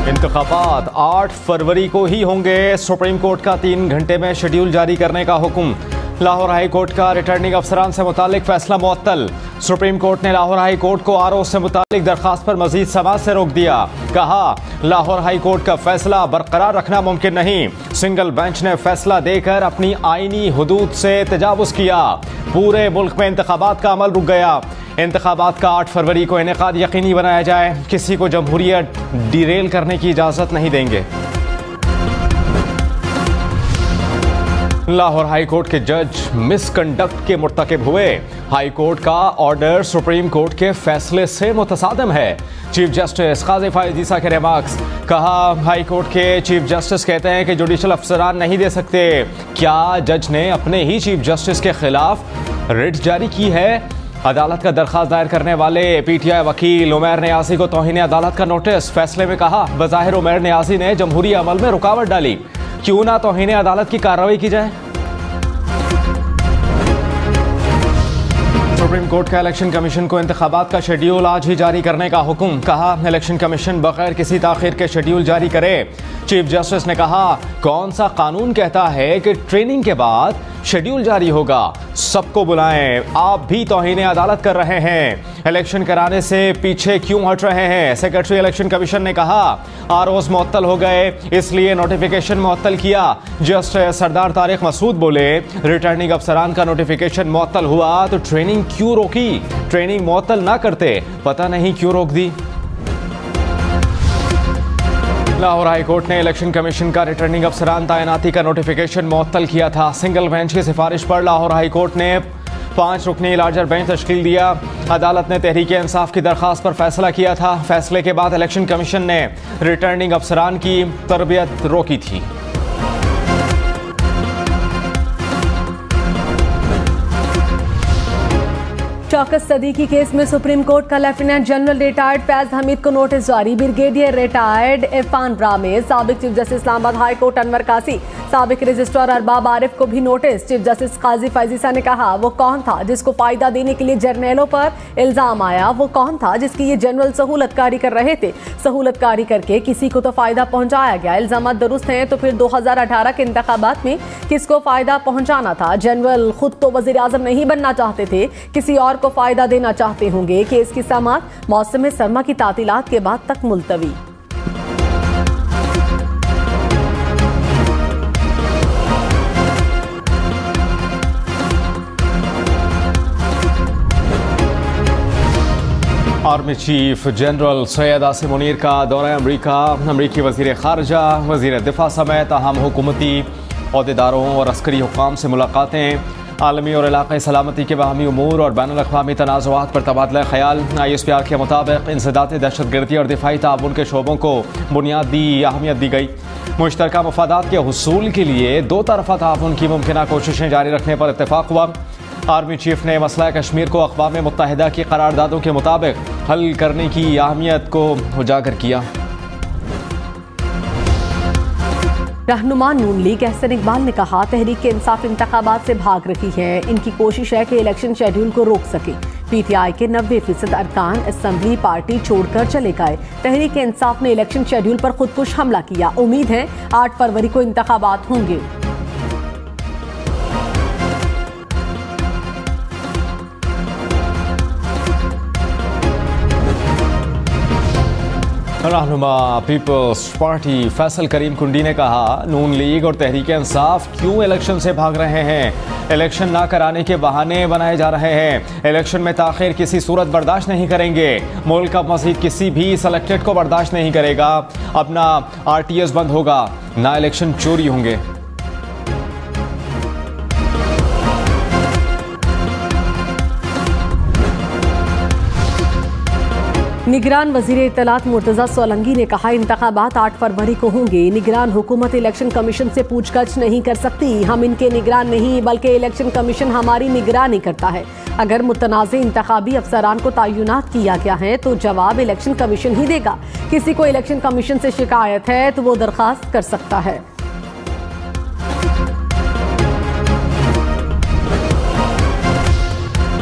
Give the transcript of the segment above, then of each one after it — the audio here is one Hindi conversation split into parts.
इंतखाबात 8 फरवरी को ही होंगे। सुप्रीम कोर्ट का 3 घंटे में शेड्यूल जारी करने का हुक्म। लाहौर हाई कोर्ट का रिटर्निंग अफसरान से मुतालिक फैसला मुअत्तल। सुप्रीम कोर्ट ने लाहौर हाई कोर्ट को आरओ से मुतालिक दरखास्त पर मजीद समाअत से रोक दिया। कहा लाहौर हाई कोर्ट का फैसला बरकरार रखना मुमकिन नहीं। सिंगल बेंच ने फैसला देकर अपनी आईनी हुदूद से तजावुज किया। पूरे मुल्क में इंतखाबात का अमल रुक गया। इंतखाबात का 8 फरवरी को इनेकाद यकीनी बनाया जाए। किसी को जमहूरियत डिरेल करने की इजाजत नहीं देंगे। लाहौर हाई कोर्ट के जज मिसकंडक्ट के मुर्तकिब हुए। हाई कोर्ट का ऑर्डर सुप्रीम कोर्ट के फैसले से मुतसादिम है। चीफ जस्टिस काजी फायज ईसा के रिमार्क्स। कहा हाई कोर्ट के चीफ जस्टिस कहते हैं कि जुडिशल अफसरान नहीं दे सकते। क्या जज ने अपने ही चीफ जस्टिस के खिलाफ रिट जारी की है? अदालत का दरखास्त दायर करने वाले पीटीआई वकील उमैर नियाजी को तौहीन अदालत का नोटिस। फैसले में कहा बज़ाहिर उमैर नियाजी ने जमहूरी अमल में रुकावट डाली, क्यों ना तौहीन अदालत की कार्रवाई की जाए। सुप्रीम कोर्ट का इलेक्शन कमीशन को इंतखाबात का शेड्यूल आज ही जारी करने का हुक्म। कहा इलेक्शन कमीशन बगैर किसी ताखीर के शेड्यूल जारी करे। चीफ जस्टिस ने कहा कौन सा कानून कहता है कि ट्रेनिंग के बाद शेड्यूल जारी होगा? सबको बुलाएं, आप भी तौहीन अदालत कर रहे हैं। इलेक्शन कराने से पीछे क्यों हट रहे हैं? सेक्रेटरी इलेक्शन कमीशन ने कहा आरओज़ मुअत्तल हो गए, इसलिए नोटिफिकेशन मुअत्तल किया। जस्टिस सरदार तारिक मसूद बोले रिटर्निंग अफसरान का नोटिफिकेशन मुअत्तल हुआ तो ट्रेनिंग क्यों रोकी? ट्रेनिंग मुअत्तल ना करते, पता नहीं क्यों रोक दी। लाहौर हाई कोर्ट ने इलेक्शन कमीशन का रिटर्निंग अफसरान तैनाती का नोटिफिकेशन मुअत्तल किया था। सिंगल बेंच की सिफारिश पर लाहौर हाई कोर्ट ने 5 रुकनी लार्जर बेंच तश्कील दिया। अदालत ने तहरीक इंसाफ की दरखास्त पर फैसला किया था। फैसले के बाद इलेक्शन कमीशन ने रिटर्निंग अफसरान की तरबियत रोकी थी। शौकत सदीकी केस में सुप्रीम कोर्ट का lieutenant general retired Faiz Hamid को नोटिस जारी। ब्रिगेडियर रिटायर्ड इरफान रामेज, साबिक chief justice Islamabad high court Anwar कासी, साबिक रजिस्ट्रार अरबाब आरिफ को भी नोटिस। चीफ जस्टिस काजी फायज ईसा ने कहा वो कौन था जिसको फायदा देने के लिए जर्नैलों पर इल्जाम आया? वो कौन था जिसकी ये जनरल सहूलतकारी कर रहे थे? सहूलतकारी करके किसी को तो फायदा पहुंचाया गया। इल्जाम दुरुस्त हैं तो फिर 2018 के इंतखाबात में किसको फायदा पहुंचाना था? जनरल खुद तो वजीर आजम नहीं बनना चाहते थे, किसी और को फायदा देना चाहते होंगे। केस की समाअत मौसम सरमा की तातीलात के बाद तक मुलतवी। Army chief general Syed Asim Munir का दौरा अमरीका। अमरीकी वजीर खारजा, वजीर दिफा समेत अहम हुकूमती अहदेदारों और अस्करी हुक्काम से मुलाकातें। आलमी और इलाक़ाई सलामती के बाहमी उमूर और बैनुल अक़वामी तनाज़ुआत पर तबादला ख्याल। ISPR के मुताबिक इंसदाद दहशतगर्दी और दिफाई ताउन के शोबों को बुनियादी अहमियत दी गई। मुश्तरका मफादात के हुसूल के लिए दो तरफ़ा ताउन की मुमकिन कोशिशें जारी रखने पर इत्तेफाक हुआ। आर्मी चीफ ने मसला कश्मीर को अक़वाम मुत्तहिदा की करारदादों के मुताबिक हल करने की अहमियत को उजागर किया। रहनुमा नून लीग एहसन इकबाल ने कहा तहरीक इंसाफ इंतखाबात से भाग रही है। इनकी कोशिश है कि इलेक्शन शेड्यूल को रोक सके। PTI के 90% अरकान असम्बली पार्टी छोड़कर चले गए। तहरीक इंसाफ ने इलेक्शन शेड्यूल पर खुदकुश हमला किया। उम्मीद है 8 फरवरी को इंतखाबात होंगे। रहनुमा पीपल्स पार्टी फैसल करीम कुंडी ने कहा नून लीग और तहरीक इंसाफ क्यों इलेक्शन से भाग रहे हैं? इलेक्शन ना कराने के बहाने बनाए जा रहे हैं। इलेक्शन में ताखीर किसी सूरत बर्दाश्त नहीं करेंगे। मुल्क अब मज़ीद किसी भी सेलेक्टेड को बर्दाश्त नहीं करेगा। अपना RTS बंद होगा, ना इलेक्शन चोरी होंगे। निगरान वजीर इत्तलात मुर्तज़ा सोलंकी ने कहा इंतखाबात 8 फरवरी को होंगे। निगरान हुकूमत इलेक्शन कमीशन से पूछताछ नहीं कर सकती। हम इनके निगरान नहीं बल्कि इलेक्शन कमीशन हमारी निगरानी करता है। अगर मुतनाज़े इंतखाबी अफसरान को तयनात किया गया है तो जवाब इलेक्शन कमीशन ही देगा। किसी को इलेक्शन कमीशन से शिकायत है तो वो दरखास्त कर सकता है।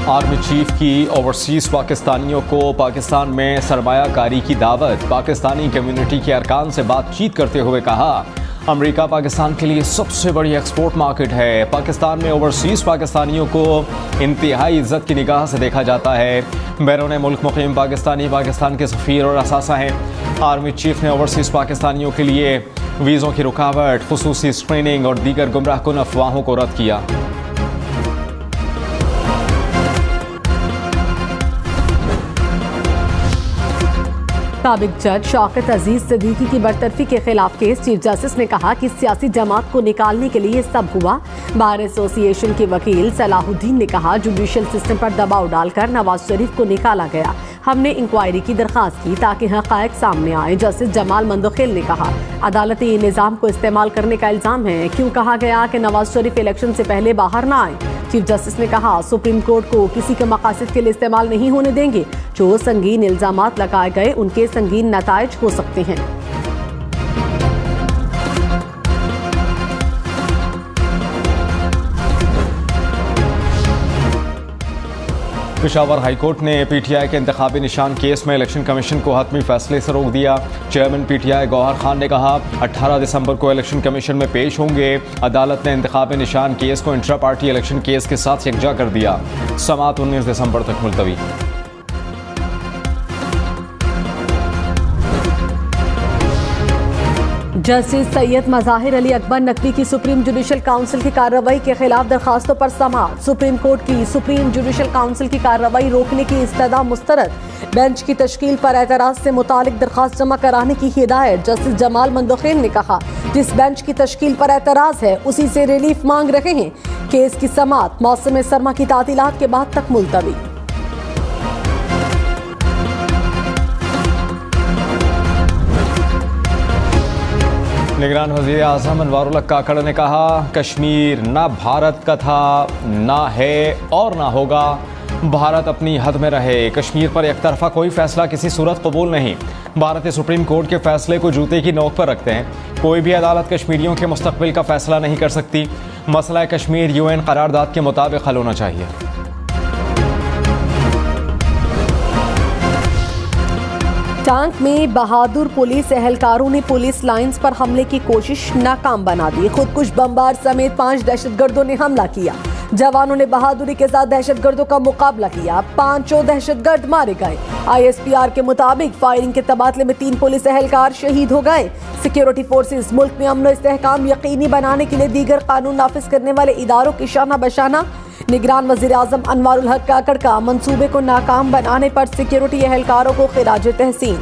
आर्मी चीफ की ओवरसीज पाकिस्तानियों को पाकिस्तान में सरमायाकारी की दावत। पाकिस्तानी कम्युनिटी के अरकान से बातचीत करते हुए कहा, अमेरिका पाकिस्तान के लिए सबसे बड़ी एक्सपोर्ट मार्केट है। पाकिस्तान में ओवरसीज पाकिस्तानियों को इंतहाई इज्जत की निगाह से देखा जाता है। बैरून मुल्क मुकीम पाकिस्तानी पाकिस्तान के सफ़ीर और असासा हैं। आर्मी चीफ ने ओवरसीज पाकिस्तानियों के लिए वीज़ों की रुकावट, खुसूसी स्क्रीनिंग और दीगर गुमराहकुन अफवाहों को रद्द किया। साबिक जज शौकत अजीज सिद्दीकी की बरतरफी के खिलाफ केस। चीफ जस्टिस ने कहा कि सियासी जमात को निकालने के लिए सब हुआ। बार एसोसिएशन के वकील सलाहुद्दीन ने कहा, जुडिशल सिस्टम पर दबाव डालकर नवाज शरीफ को निकाला गया। हमने इंक्वायरी की दरख्वास्त की ताकि हक़ाइक़ सामने आए। जस्टिस जमाल मंदखिल ने कहा, अदालती निज़ाम को इस्तेमाल करने का इल्ज़ाम है। क्यों कहा गया कि नवाज शरीफ इलेक्शन से पहले बाहर ना आए। चीफ जस्टिस ने कहा, सुप्रीम कोर्ट को किसी के मकासद के लिए इस्तेमाल नहीं होने देंगे। जो संगीन इल्ज़ामात लगाए गए उनके संगीन नताइज हो सकते हैं। पेशावर हाईकोर्ट ने पीटीआई के इंतखाबी निशान केस में इलेक्शन कमीशन को हतमी फैसले से रोक दिया। चेयरमैन पीटीआई गौहर खान ने कहा, 18 दिसंबर को इलेक्शन कमीशन में पेश होंगे। अदालत ने इंतखाबी निशान केस को इंट्रा पार्टी इलेक्शन केस के साथ यकजा कर दिया। समाअत 19 दिसंबर तक मुलतवी। जस्टिस सैयद मज़ाहिर अली अकबर नकवी की सुप्रीम जुडिशल काउंसिल की कार्रवाई के खिलाफ दरखास्तों पर समाअत। सुप्रीम कोर्ट की सुप्रीम जुडिशल काउंसिल की कार्रवाई रोकने की इस्तदा मुस्तरद। बेंच की तश्कील पर एतराज़ से मुतालिक दरखास्त जमा कराने की हिदायत। जस्टिस जमाल मंदखिल ने कहा, जिस बेंच की तश्कील पर एतराज़ है उसी से रिलीफ मांग रहे हैं। केस की समाअत मौसम सरमा की तातीलात के बाद तक मुलतवी। निगरान वज़ीर आज़म अनवारुल हक काकड़ ने कहा, कश्मीर ना भारत का था, ना है और ना होगा। भारत अपनी हद में रहे। कश्मीर पर एक तरफा कोई फैसला किसी सूरत कबूल नहीं। भारतीय सुप्रीम कोर्ट के फैसले को जूते की नोक पर रखते हैं। कोई भी अदालत कश्मीरियों के मुस्तकबिल का फैसला नहीं कर सकती। मसला कश्मीर यूएन करारदाद के मुताबिक हल होना चाहिए। टांक में बहादुर पुलिस एहलकारों ने पुलिस लाइंस पर हमले की कोशिश नाकाम बना दी। खुदकुश बमबार समेत 5 दहशतगर्दों ने हमला किया। जवानों ने बहादुरी के साथ दहशतगर्दों का मुकाबला किया। 5 दहशतगर्द मारे गए। ISPR के मुताबिक फायरिंग के तबादले में 3 पुलिस एहलकार शहीद हो गए। सिक्योरिटी फोर्सेस मुल्क में अमन इस्तेहकाम यकीनी बनाने के लिए दीगर कानून नाफिज करने वाले इदारों की शाना बशाना। निगरान वज़ीर आज़म अनवारुल हक काकड़ का मंसूबे को नाकाम बनाने पर सिक्योरिटी एहलकारों को खिराज तहसीन।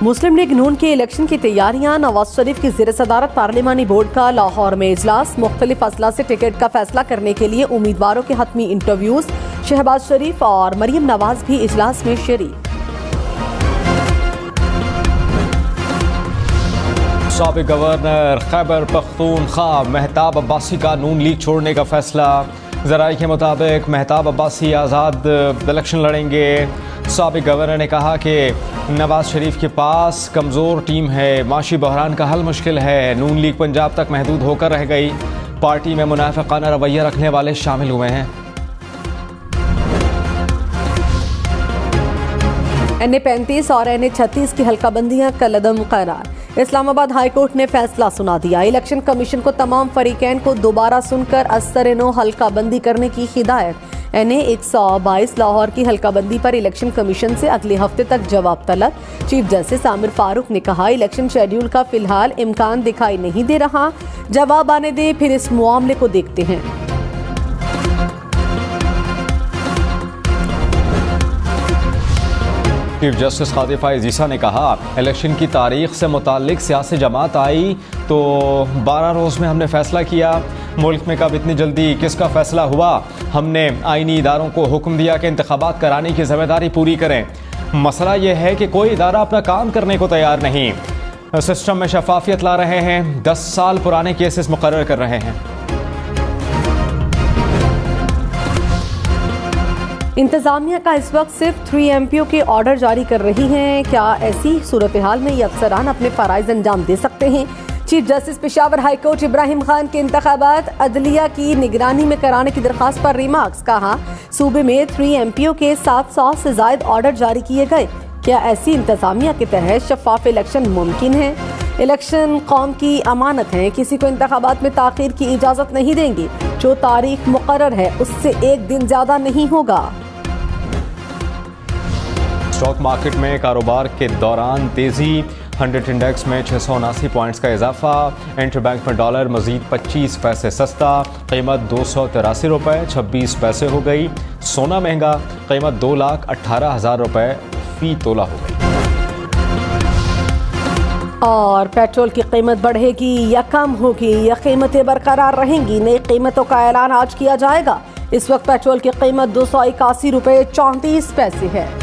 मुस्लिम लीग नून के इलेक्शन की तैयारियां। नवाज शरीफ की ज़ेर सदारत पार्लिमानी बोर्ड का लाहौर में इजलास। मुख्तलिफ अजला से टिकट का फैसला करने के लिए उम्मीदवारों के हतमी इंटरव्यूज। शहबाज शरीफ और मरियम नवाज भी इजलास में शरीक। साबिक गवर्नर खैबर पख्तूनख्वा महताब अब्बासी का नून लीग छोड़ने का फैसला। ज़राए के मुताबिक महताब अब्बासी आज़ाद इलेक्शन लड़ेंगे। साबिक गवर्नर ने कहा कि नवाज शरीफ के पास कमज़ोर टीम है। माशी बहरान का हल मुश्किल है। नून लीग पंजाब तक महदूद होकर रह गई। पार्टी में मुनाफिकाना रवैया रखने वाले शामिल हुए हैं। NA-35 और NA-36 की हल्काबंदियां कलअदम करार। इस्लामाबाद हाई कोर्ट ने फैसला सुना दिया। इलेक्शन कमीशन को तमाम फरीकैन को दोबारा सुनकर असर-ए-नो हल्काबंदी करने की हिदायत। NA-122 लाहौर की हल्काबंदी पर इलेक्शन कमीशन से अगले हफ्ते तक जवाब तलब। चीफ जस्टिस आमिर फारूक ने कहा, इलेक्शन शेड्यूल का फिलहाल इम्कान दिखाई नहीं दे रहा। जवाब आने दे, फिर इस मामले को देखते हैं। चीफ जस्टिस कादिर फ़ाइज़ ईसा ने कहा, इलेक्शन की तारीख से मुताल्लिक सियासी जमात आई तो 12 रोज़ में हमने फैसला किया। मुल्क में कब इतनी जल्दी किसका फैसला हुआ। हमने आईनी इदारों को हुक्म दिया कि इंतखाबात कराने की जिम्मेदारी पूरी करें। मसला यह है कि कोई इदारा अपना काम करने को तैयार नहीं। सिस्टम में शफाफियत ला रहे हैं। 10 साल पुराने केसेस मुकर्रर कर रहे हैं। इंतजामिया का इस वक्त सिर्फ 3 MPO के ऑर्डर जारी कर रही हैं। क्या ऐसी सूरत हाल में ये अफसरान अपने फराइज अंजाम दे सकते हैं? Chief justice Peshawar high court Ibrahim Khan के इंतखाबात अदलिया की निगरानी में कराने की दरख्वास्त पर रिमार्क्स। कहा, सूबे में 3 MPO के 700 से जायद ऑर्डर जारी किए गए। क्या ऐसी इंतजामिया के तहत शफाफ इलेक्शन मुमकिन है? इलेक्शन कौम की अमानत है, किसी को इंतखाबात में ताखीर की इजाजत नहीं देंगे। जो तारीख मुकर्रर है उससे एक दिन ज्यादा नहीं होगा। स्टॉक मार्केट में कारोबार के दौरान तेजी, 100 इंडेक्स में 679 पॉइंट्स का इजाफा। इंटरबैंक में डॉलर मजीद 25 पैसे सस्ता, कीमत 283 रुपये 26 पैसे हो गई। सोना महंगा, कीमत 2,18,000 रुपये फी तोला हो गई। और पेट्रोल की कीमत बढ़ेगी या कम होगी या कीमतें बरकरार रहेंगी? नई कीमतों का ऐलान आज किया जाएगा। इस वक्त पेट्रोल की कीमत 281 रुपये 34 पैसे है।